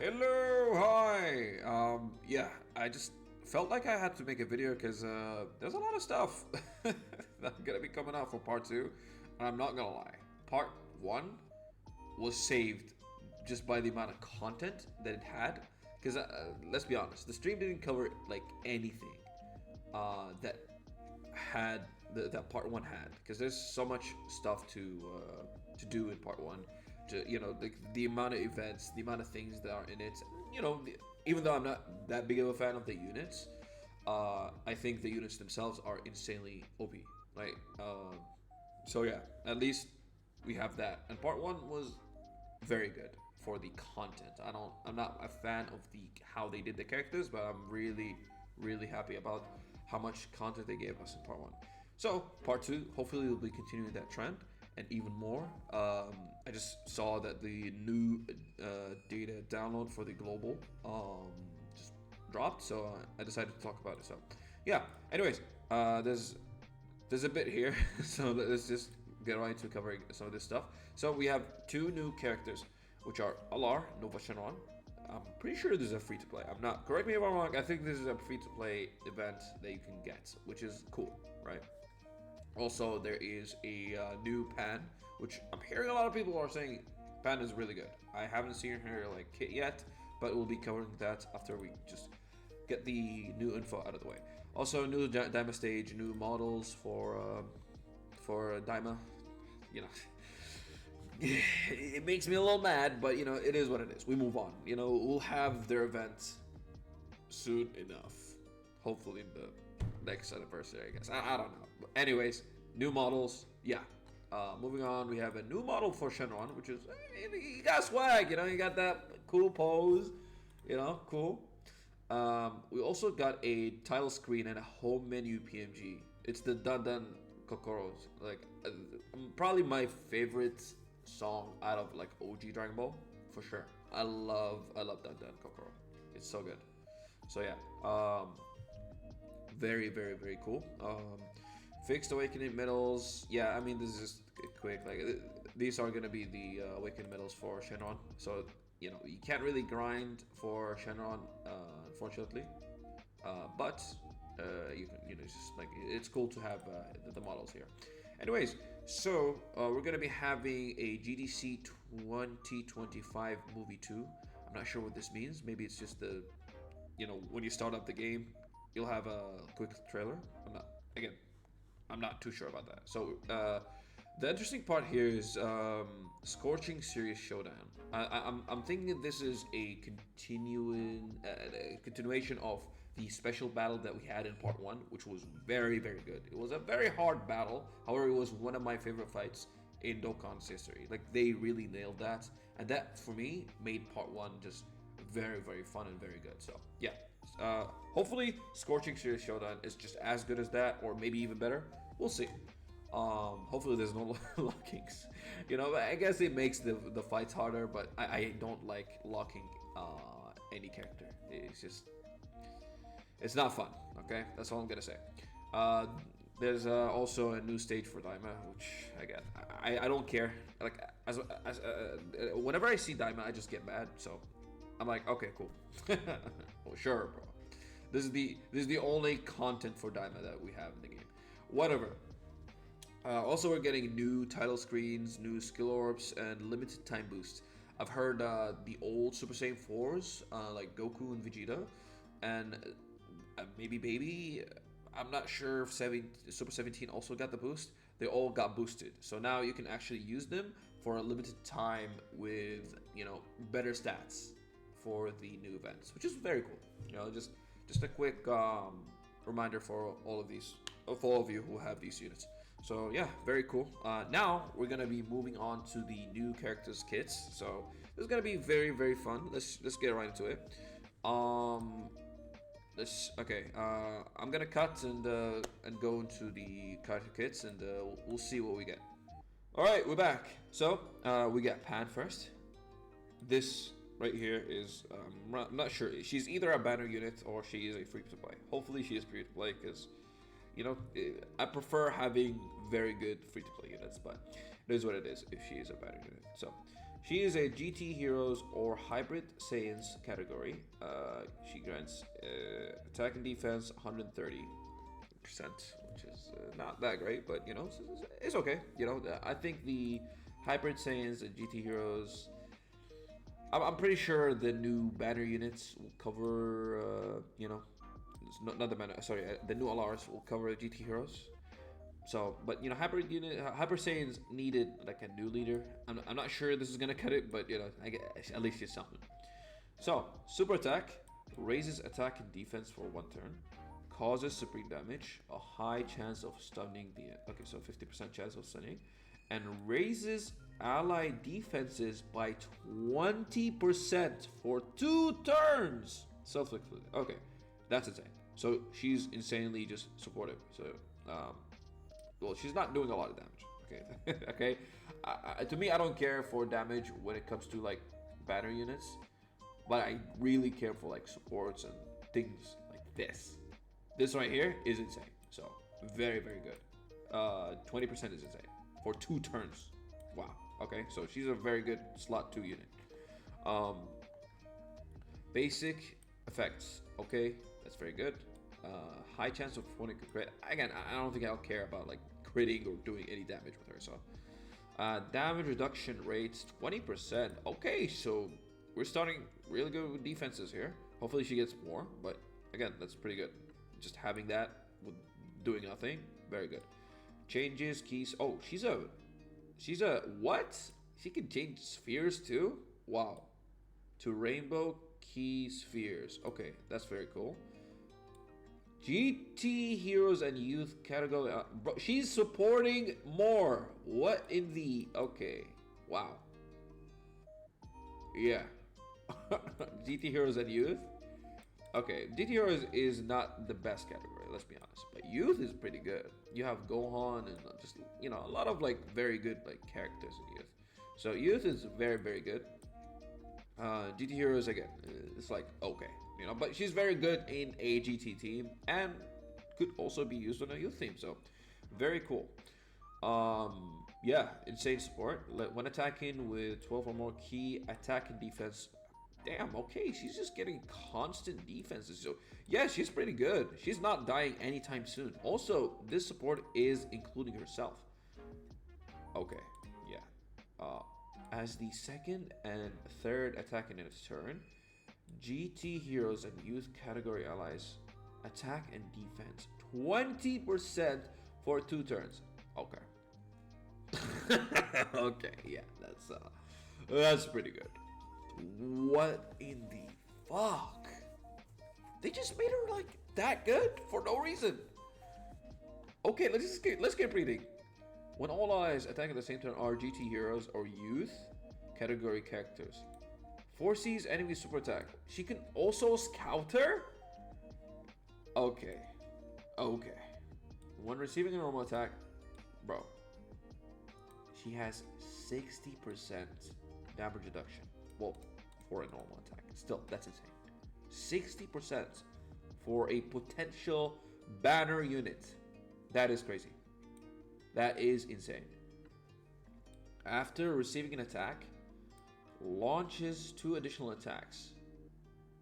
Hello, hi. Yeah, I just felt like I had to make a video because there's a lot of stuff that's gonna be coming out for part two, and I'm not gonna lie. Part one was saved just by the amount of content that it had. Because let's be honest, the stream didn't cover like anything that had that part one had, because there's so much stuff to do in part one. The amount of events, the amount of things that are in it. Even though I'm not that big of a fan of the units, I think the units themselves are insanely OP. Right. So yeah, at least we have that. And part one was very good for the content. I'm not a fan of the how they did the characters, but I'm really happy about how much content they gave us in part one. So part two, hopefully we'll be continuing that trend and even more. I just saw that the new data download for the global just dropped, so I decided to talk about it. So yeah. Anyways, there's a bit here, so let's just get right into covering some of this stuff. So we have two new characters, which are LR Nova Shenron. I'm pretty sure this is a free-to-play. I'm not. Correct me if I'm wrong. I think this is a free-to-play event that you can get, which is cool, right? Also, there is a new pan, which I'm hearing a lot of people are saying pan is really good. I haven't seen her like kit yet, but we'll be covering that after we just get the new info out of the way. Also, new Daima stage, new models for Daima. You know, it makes me a little mad, but it is what it is. We move on. We'll have their event soon enough. Hopefully in the next anniversary, I guess. I don't know. But anyways, new models. Yeah. Moving on, we have a new model for Shenron, which is you got swag. You got that cool pose. Cool. We also got a title screen and a home menu PMG. It's the Dan Kokoros. Like probably my favorite song out of like OG Dragon Ball for sure. I love Dan Kokoro. It's so good. So yeah, very cool. Fixed awakening medals. Yeah, I mean this is just quick. Like these are gonna be the awakening medals for Shenron. So you can't really grind for Shenron, unfortunately. But you can, it's just like it's cool to have the models here. Anyways, so we're gonna be having a GDC 2025 movie 2. I'm not sure what this means. Maybe it's just when you start up the game, you'll have a quick trailer. I'm not too sure about that. So the interesting part here is Scorching Serious Showdown. I'm thinking this is a continuation of the special battle that we had in part one, which was very good. It was a very hard battle. However, it was one of my favorite fights in Dokkan's history. Like they really nailed that, and that for me made part one just very fun and very good. So yeah, hopefully Scorching Serious Showdown is just as good as that, or maybe even better. We'll see. Hopefully there's no lockings. I guess it makes the fights harder, but I don't like locking any character. It's not fun. Okay, that's all I'm gonna say. There's also a new stage for Daima, which again I don't care. Like whenever I see Daima, I just get mad. So I'm like, okay, cool. Well, sure, bro. This is the only content for Daima that we have in the game. Whatever. Also, we're getting new title screens, new skill orbs, and limited time boosts. I've heard the old Super Saiyan 4s, like Goku and Vegeta, and maybe Baby. I'm not sure if Super 17 also got the boost. They all got boosted. So now you can actually use them for a limited time with, better stats for the new events, which is very cool. Just a quick reminder for all of you who have these units. So yeah, very cool. Now we're gonna be moving on to the new characters kits. So this is gonna be very fun. Let's get right into it. I'm gonna cut and go into the character kits, and we'll see what we get. All right, we're back. So we got Pan first. This right here is I'm not sure. She's either a banner unit or she is a free to play. Hopefully she is free to play because I prefer having very good free to play units, but it is what it is if she is a banner unit. So She is a GT Heroes or Hybrid Saiyans category. She grants attack and defense 130%, which is not that great, but you know, it's okay. You know, I think the Hybrid Saiyans and GT Heroes, I'm pretty sure the new banner units will cover, you know, not the banner, sorry, the new LRs will cover GT Heroes. So, but you know, Hyper Saiyans needed like a new leader. I'm not sure this is gonna cut it, but you know, I guess at least it's something. So, super attack raises attack and defense for 1 turn, causes supreme damage, a high chance of stunning the okay, so 50% chance of stunning, and raises ally defenses by 20% for 2 turns. Self-inflicted. Okay, that's insane. So she's insanely just supportive. So, well, she's not doing a lot of damage. Okay, okay. To me, I don't care for damage when it comes to like banner units, but I really care for like supports and things like this. This right here is insane. So very, very good. 20% is insane for 2 turns. Wow. Okay, so she's a very good slot 2 unit. Basic effects. Okay, that's very good. High chance of performing a crit. Again, I don't think I'll care about like critting or doing any damage with her. So damage reduction rates 20%. Okay, so we're starting really good with defenses here. Hopefully she gets more, but again, that's pretty good. Just having that with doing nothing, very good. Changes keys. Oh, she's a what? She can change spheres too. Wow. To rainbow key spheres. Okay, that's very cool. GT Heroes and Youth category. Bro, she's supporting more. What in the... Okay. Wow. Yeah. GT Heroes and Youth. Okay, GT Heroes is not the best category, let's be honest. But Youth is pretty good. You have Gohan and just, you know, a lot of like very good like characters in Youth. So Youth is very, very good. GT Heroes, again, it's like, okay. You know, but she's very good in a GT team and could also be used on a youth team. So, very cool. Yeah, insane support. When attacking with 12 or more key attack and defense. Damn, okay, she's just getting constant defenses. So, yeah, she's pretty good. She's not dying anytime soon. Also, this support is including herself. Okay, yeah. As the second and third attack in its turn, GT Heroes and Youth category allies attack and defense 20% for 2 turns. Okay. Okay, yeah, that's pretty good. What in the fuck? They just made her like that good for no reason. Okay, let's get reading. When all allies attack at the same turn are GT Heroes or Youth category characters. Foresees enemy super attack. She can also scout her? Okay. Okay. When receiving a normal attack, bro, she has 60% damage reduction. Well, for a normal attack. Still, that's insane. 60% for a potential banner unit. That is crazy. That is insane. After receiving an attack, launches 2 additional attacks,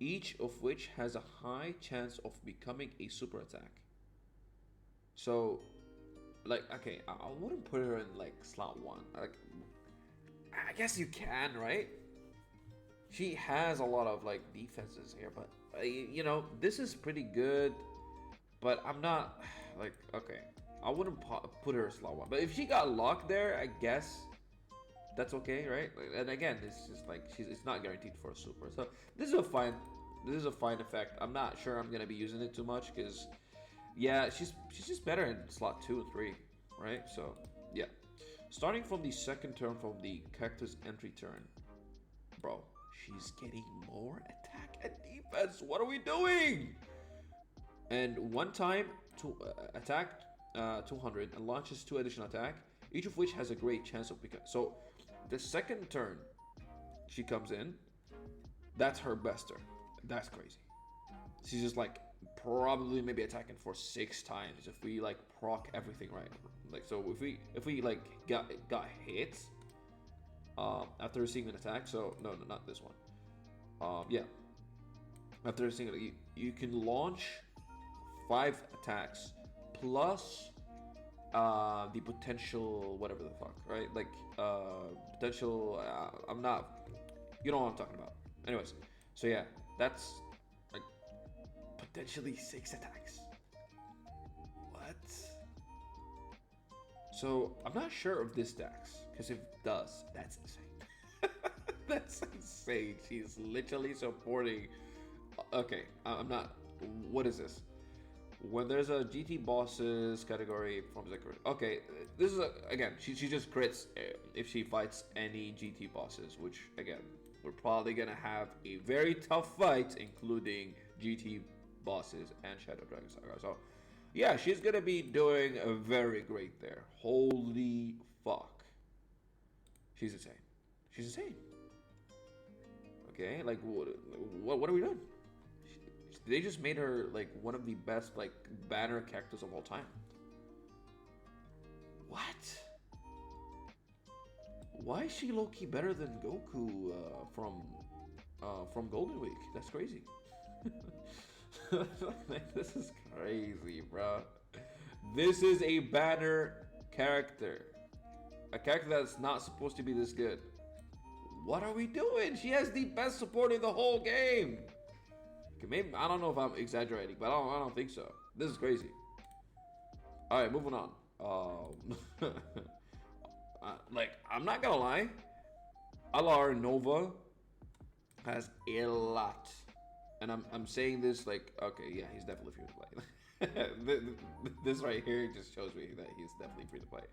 each of which has a high chance of becoming a super attack. So, like, okay, I wouldn't put her in like slot 1. Like, I guess you can, right? She has a lot of like defenses here, but you know, this is pretty good. But I'm not like, okay, I wouldn't put her in slot 1. But if she got locked there, I guess that's okay, right? And again, it's just like it's not guaranteed for a super. So this is a fine effect. I'm not sure I'm gonna be using it too much because, yeah, she's just better in slot 2 and 3, right? So yeah, starting from the second turn from the character's entry turn, bro, she's getting more attack and defense. What are we doing? And one time to attack 200 and launches 2 additional attack, each of which has a great chance of becoming. So the second turn she comes in, that's her best turn. That's crazy. She's just like probably maybe attacking for 6 times if we like proc everything right. Like, so if we like got hits, after receiving an attack. So no, no, not this one. Yeah, after receiving it, you can launch 5 attacks plus the potential whatever the fuck, right? Like potential. I'm not. You know what I'm talking about. Anyways, so yeah, that's like potentially 6 attacks. What? So I'm not sure of this Dax, because if it does, that's insane. That's insane. She's literally supporting. Okay, I'm not. What is this? When there's a GT bosses category from the okay, this is again. She just crits if she fights any GT bosses, which again we're probably gonna have a very tough fight, including GT bosses and Shadow Dragon Saga. So yeah, she's gonna be doing a very great there. Holy fuck, she's insane. She's insane. Okay, like what are we doing? They just made her like one of the best like banner characters of all time. What? Why is she low-key better than Goku from Golden Week? That's crazy. This is crazy, bro. This is a banner character. A character that's not supposed to be this good. What are we doing? She has the best support in the whole game. Okay, maybe I don't know if I'm exaggerating, but I don't think so. This is crazy. All right, moving on. Like I'm not gonna lie, LR Nova has a lot, and I'm saying this like okay, yeah, he's definitely free to play. This right here just shows me that he's definitely free to play.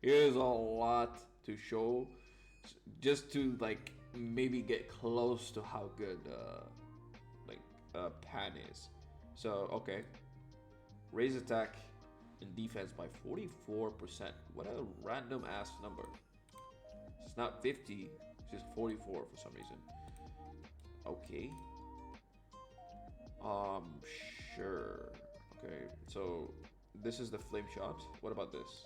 Here's a lot to show, just to like maybe get close to how good Pan is. So okay, raise attack and defense by 44%. What a random ass number. It's not 50, it's just 44 for some reason. Okay. Sure. Okay, so this is the flame shot. What about this?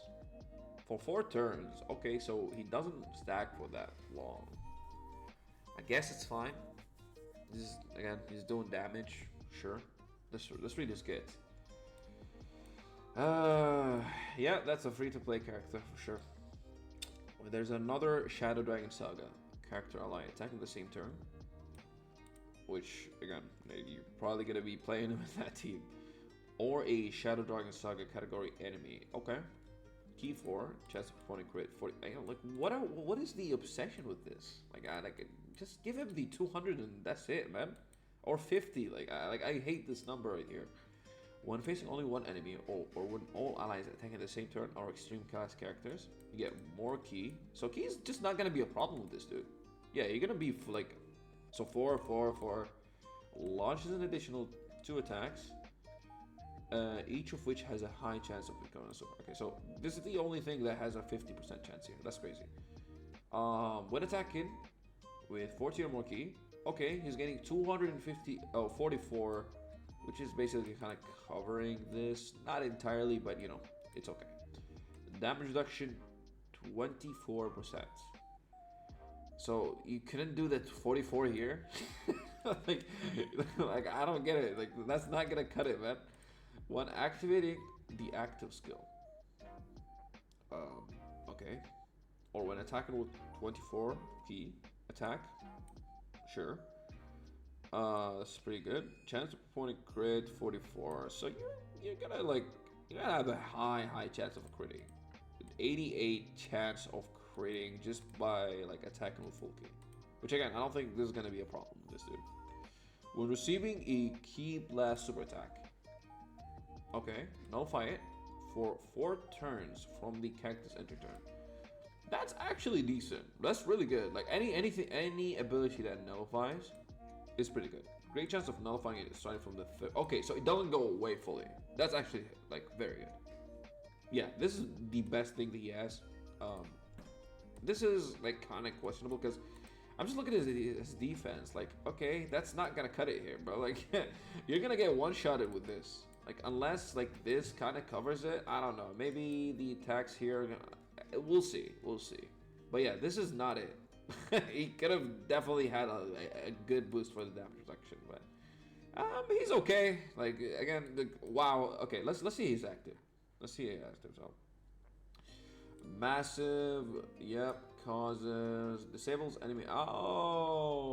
For 4 turns. Okay, so he doesn't stack for that long. I guess it's fine. This is, again, he's doing damage. Sure. Let's read his kit. Yeah, that's a free-to-play character for sure. There's another Shadow Dragon Saga character ally attacking the same turn, which again you're probably gonna be playing with that team, or a Shadow Dragon Saga category enemy. Okay, key 4 chance of opponent crit 40. Like what is the obsession with this? Like just give him the 200 and that's it, man, or 50. I hate this number right here. When facing only one enemy, or when all allies attacking at the same turn are extreme class characters, you get more ki. So ki is just not gonna be a problem with this dude. Yeah, you're gonna be like, so 4 launches an additional 2 attacks, each of which has a high chance of becoming a super. Okay, so this is the only thing that has a 50% chance here. That's crazy. When attacking with 14 or more ki, okay, he's getting 44. Which is basically kind of covering this. Not entirely, but you know, it's okay. Damage reduction, 24%. So you couldn't do that 44 here? like I don't get it. Like that's not gonna cut it, man. When activating the active skill. Okay. Or when attacking with 24 ki attack. Sure. That's pretty good. Chance of opponent crit 44. So you're gonna have a high chance of critting. 88 chance of critting just by like attacking with full ki. Which again, I don't think this is gonna be a problem with this dude. When receiving a ki blast super attack. Okay, nullify it for 4 turns from the cactus enter turn. That's actually decent. That's really good. Like any ability that nullifies is pretty good. Great chance of nullifying it starting from the third. Okay, so it doesn't go away fully. That's actually like very good. Yeah, this is the best thing that he has. This is like kind of questionable because I'm just looking at his defense. Like, okay, that's not gonna cut it here, bro. Like, you're gonna get one-shotted with this. Like, unless like this kind of covers it. I don't know. Maybe the attacks here. We'll see. We'll see. But yeah, this is not it. He could have definitely had a good boost for the damage reduction, but he's okay. Like again, wow. Okay, let's see he's active. Let's see he's active. So massive. Yep. Causes disables enemy. Oh.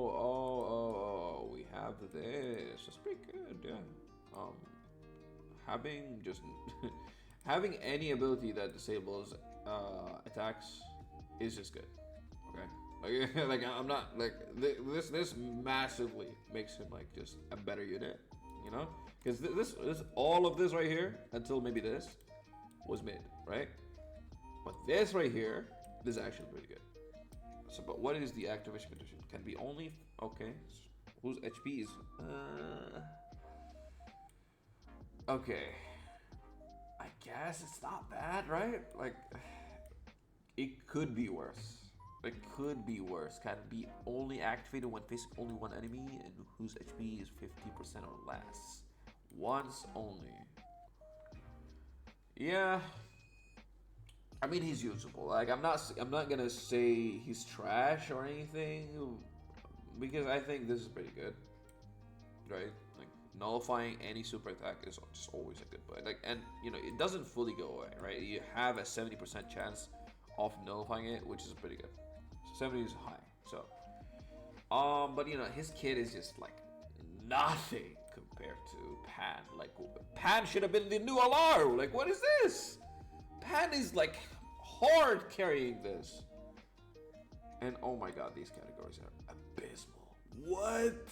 We have this. That's pretty good. Yeah. Having just having any ability that disables attacks is just good. Okay. Like I'm not like this massively makes him like just a better unit, you know? Because this all of this right here until maybe this was mid, right? But this right here, this is actually pretty good. So, but what is the activation condition? Can be only okay. Whose HP is? Okay. I guess it's not bad, right? Like, it could be worse. It could be worse. Can be only activated when facing only one enemy and whose HP is 50% or less. Once only. Yeah. I mean, he's usable. Like, I'm not gonna say he's trash or anything, because I think this is pretty good, right? Like, nullifying any super attack is just always a good play. Like, and you know, it doesn't fully go away, right? You have a 70% chance of nullifying it, which is pretty good. 70 is high. So, but you know, his kit is just like nothing compared to Pan. Like, Pan should have been the new LR. Like, what is this? Pan is like hard carrying this. And oh my god, these categories are abysmal. What?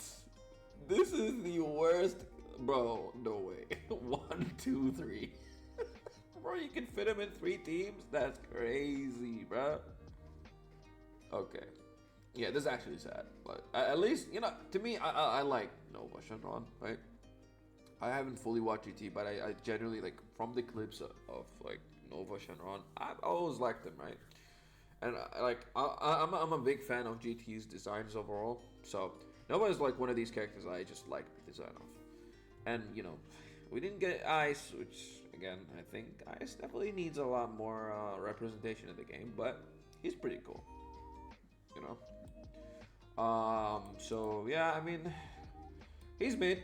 This is the worst. Bro, no way. 1, 2, 3. Bro, you can fit him in 3 teams? That's crazy, bro. Okay. Yeah, this is actually sad. But at least, you know, to me, I like Nova Shenron, right? I haven't fully watched GT, but I generally, like, from the clips of like, Nova Shenron, I've always liked them, right? And, I'm a big fan of GT's designs overall. So, Nova is, like, one of these characters I just like the design of. And, you know, we didn't get Ice, which, again, I think Ice definitely needs a lot more representation in the game, but he's pretty cool. You know? So, yeah, I mean, he's mid.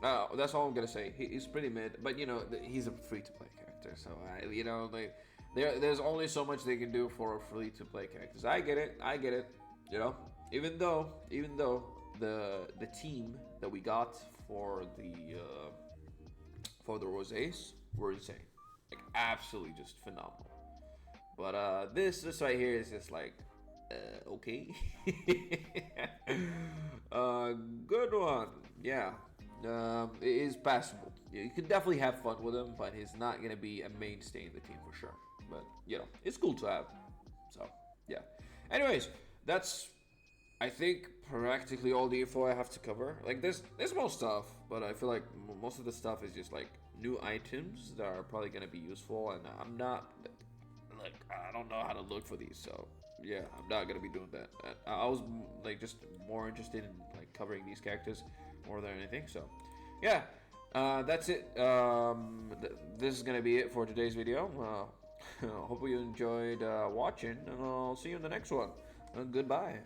That's all I'm gonna say. He's pretty mid, but, you know, he's a free-to-play character, so, you know, like, there's only so much they can do for free-to-play characters. I get it, you know? Even though the team that we got for the Rosés were insane, like absolutely just phenomenal. But this right here is just like okay. Good one, yeah. It is passable. You can definitely have fun with him, but he's not gonna be a mainstay in the team for sure. But you know, it's cool to have. So yeah. Anyways, that's, I think, practically all the info I have to cover. Like, there's more stuff, but I feel like most of the stuff is just like new items that are probably gonna be useful, and I'm not like, I don't know how to look for these, so yeah, I'm not gonna be doing that. I was like just more interested in like covering these characters more than anything. So yeah, that's it. This is gonna be it for today's video. Hope you enjoyed watching, and I'll see you in the next one. Goodbye.